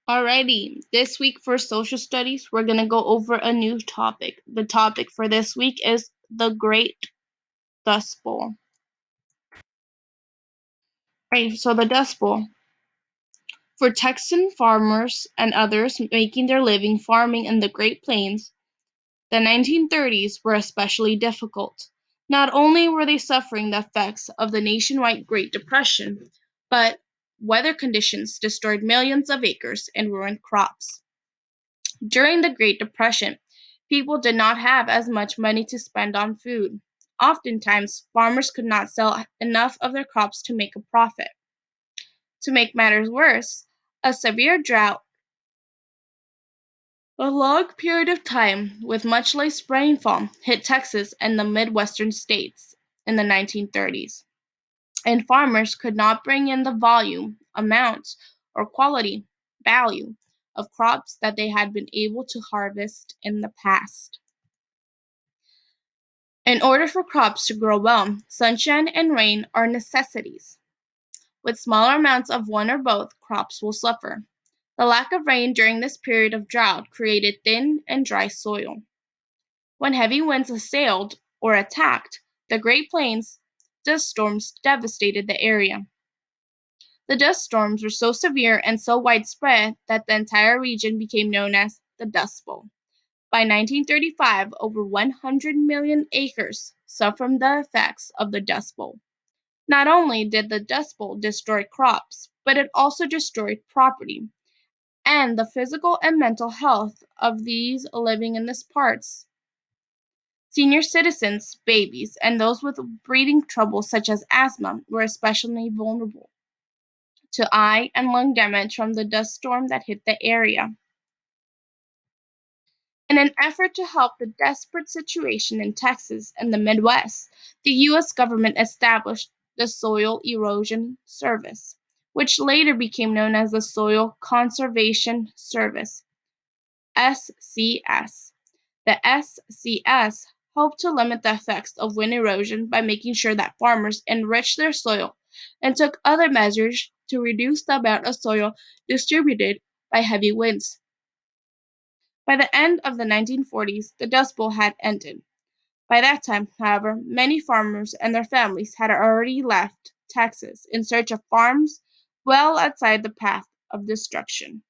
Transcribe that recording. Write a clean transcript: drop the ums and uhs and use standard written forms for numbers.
Alrighty, this week for social studies, we're going to go over a new topic. The topic for this week is the Great Dust Bowl. Right, so the Dust Bowl. For Texan farmers and others making their living farming in the Great Plains, the 1930s were especially difficult. Not only were they suffering the effects of the nationwide Great Depression, but weather conditions destroyed millions of acres and ruined crops. During the Great Depression, people did not have as much money to spend on food. Oftentimes, farmers could not sell enough of their crops to make a profit. To make matters worse, a severe drought, a long period of time with much less rainfall, hit Texas and the Midwestern states in the 1930s, and farmers could not bring in the volume, amount, or quality, value of crops that they had been able to harvest in the past. In order for crops to grow well, sunshine and rain are necessities. With smaller amounts of one or both, crops will suffer. The lack of rain during this period of drought created thin and dry soil. When heavy winds assailed or attacked the Great Plains, dust storms devastated the area. The dust storms were so severe and so widespread that the entire region became known as the Dust Bowl. By 1935, over 100 million acres suffered from the effects of the Dust Bowl. Not only did the Dust Bowl destroy crops, but it also destroyed property and the physical and mental health of these living in these parts. Senior citizens, babies, and those with breathing trouble such as asthma were especially vulnerable to eye and lung damage from the dust storm that hit the area. In an effort to help the desperate situation in Texas and the Midwest, the U.S. government established the Soil Erosion Service, which later became known as the Soil Conservation Service, SCS. The SCS helped to limit the effects of wind erosion by making sure that farmers enriched their soil and took other measures to reduce the amount of soil distributed by heavy winds. By the end of the 1940s, the Dust Bowl had ended. By that time, however, many farmers and their families had already left Texas in search of farms well outside the path of destruction.